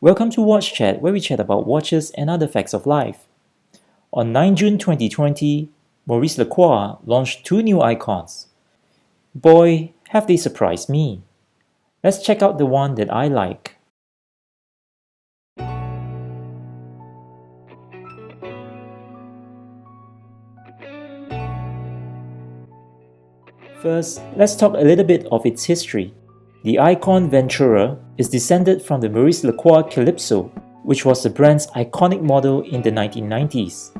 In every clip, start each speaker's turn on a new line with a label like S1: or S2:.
S1: Welcome to Watchat, where we chat about watches and other facts of life. On 9 June 2020, Maurice Lacroix launched two new icons. Boy, have they surprised me. Let's check out the one that I like. First, let's talk a little bit of its history. The Aikon Ventura is descended from the Maurice Lacroix Calypso, which was the brand's iconic model in the 1990s.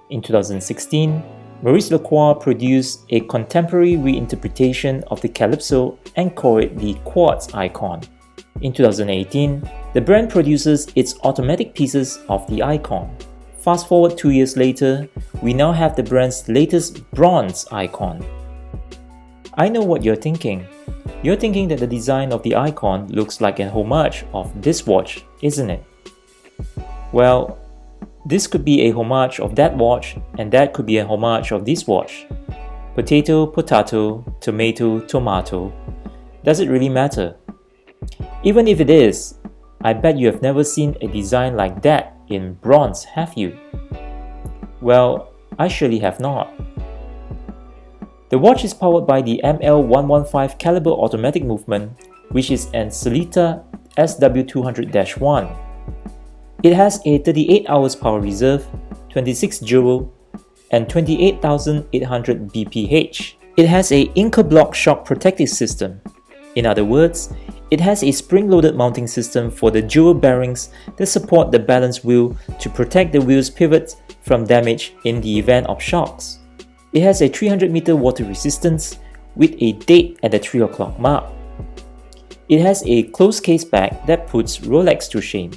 S1: In 2016, Maurice Lacroix produced a contemporary reinterpretation of the Calypso and called it the Quartz Aikon. In 2018, the brand produces its automatic pieces of the Aikon. Fast forward 2 years later, we now have the brand's latest bronze Aikon. I know what you're thinking. You're thinking that the design of the Aikon looks like an homage of this watch, isn't it? Well, this could be a homage of that watch, and that could be a homage of this watch. Potato, potato, tomato, tomato. Does it really matter? Even if it is, I bet you have never seen a design like that in bronze, have you? Well, I surely have not. The watch is powered by the ML115 caliber automatic movement, which is an Sellita SW200-1. It has a 38 hours power reserve, 26 gerald, and 28,800 bph. It has a Inca block shock protective system. In other words, it has a spring-loaded mounting system for the jewel bearings that support the balance wheel to protect the wheel's pivot from damage in the event of shocks. It has a 300-meter water resistance with a date at the 3 o'clock mark. It has a closed case back that puts Rolex to shame.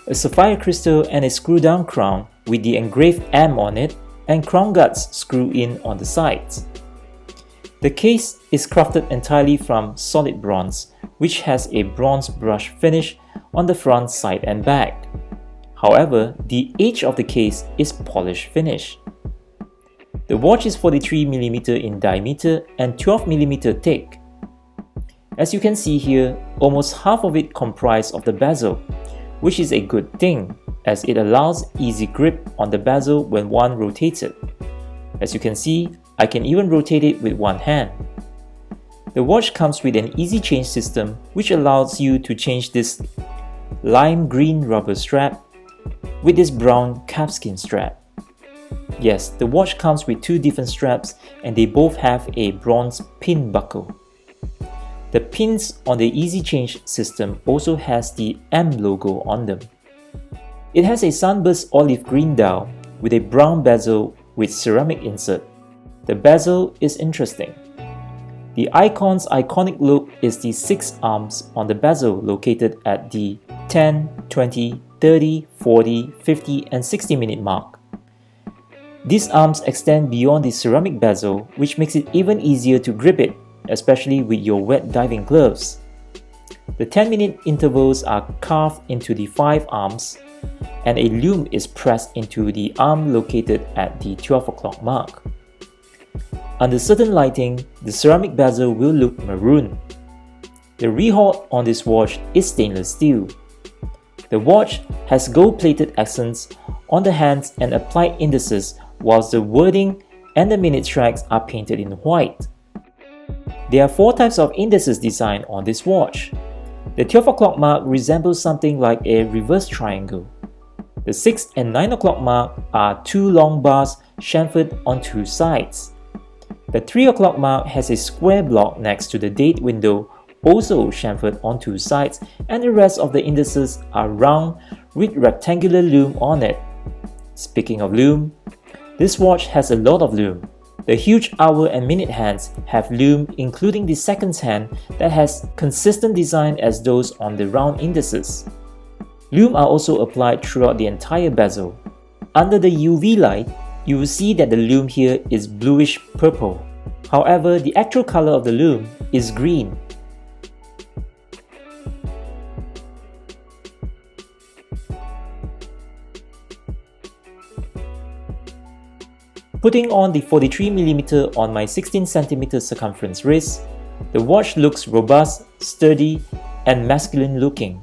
S1: A sapphire crystal and a screw-down crown with the engraved M on it and crown guards screw in on the sides. The case is crafted entirely from solid bronze, which has a bronze brush finish on the front, side and back. However, the edge of the case is polished finish. The watch is 43mm in diameter and 12mm thick. As you can see here, almost half of it comprises of the bezel, which is a good thing as it allows easy grip on the bezel when one rotates it. As you can see, I can even rotate it with one hand. The watch comes with an easy change system which allows you to change this lime green rubber strap with this brown calfskin strap. Yes, the watch comes with two different straps and they both have a bronze pin buckle. The pins on the easy change system also has the M logo on them. It has a sunburst olive green dial with a brown bezel with ceramic insert. The bezel is interesting. The Aikon's iconic look is the 6 arms on the bezel located at the 10, 20, 30, 40, 50 and 60 minute mark. These arms extend beyond the ceramic bezel, which makes it even easier to grip it, especially with your wet diving gloves. The 10-minute intervals are carved into the 5 arms, and a lume is pressed into the arm located at the 12 o'clock mark. Under certain lighting, the ceramic bezel will look maroon. The rehaut on this watch is stainless steel. The watch has gold-plated accents on the hands and applied indices, whilst the wording and the minute tracks are painted in white. There are 4 types of indices design on this watch. The 12 o'clock mark resembles something like a reverse triangle. The 6 and 9 o'clock mark are 2 long bars chamfered on 2 sides. The 3 o'clock mark has a square block next to the date window, also chamfered on 2 sides, and the rest of the indices are round with rectangular lume on it. Speaking of lume, this watch has a lot of lume. The huge hour and minute hands have lume, including the seconds hand that has consistent design as those on the round indices. Lume are also applied throughout the entire bezel. Under the UV light, you will see that the lume here is bluish purple. However, the actual color of the lume is green. Putting on the 43mm on my 16cm circumference wrist, the watch looks robust, sturdy, and masculine looking.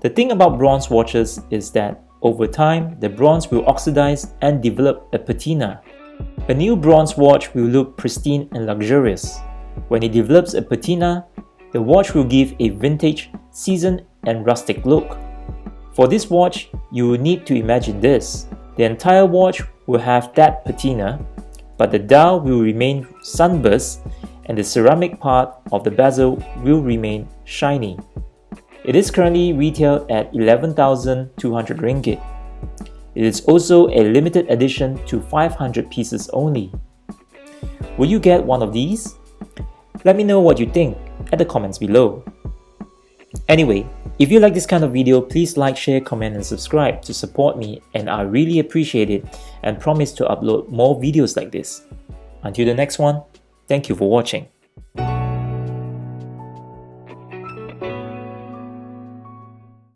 S1: The thing about bronze watches is that over time, the bronze will oxidize and develop a patina. A new bronze watch will look pristine and luxurious. When it develops a patina, the watch will give a vintage, seasoned and rustic look. For this watch, you will need to imagine this. The entire watch will have that patina, but the dial will remain sunburst and the ceramic part of the bezel will remain shiny. It is currently retailed at 11,200 ringgit. It is also a limited edition to 500 pieces only. Will you get one of these? Let me know what you think at the comments below. Anyway, if you like this kind of video, please like, share, comment and subscribe to support me, and I really appreciate it and promise to upload more videos like this. Until the next one, thank you for watching.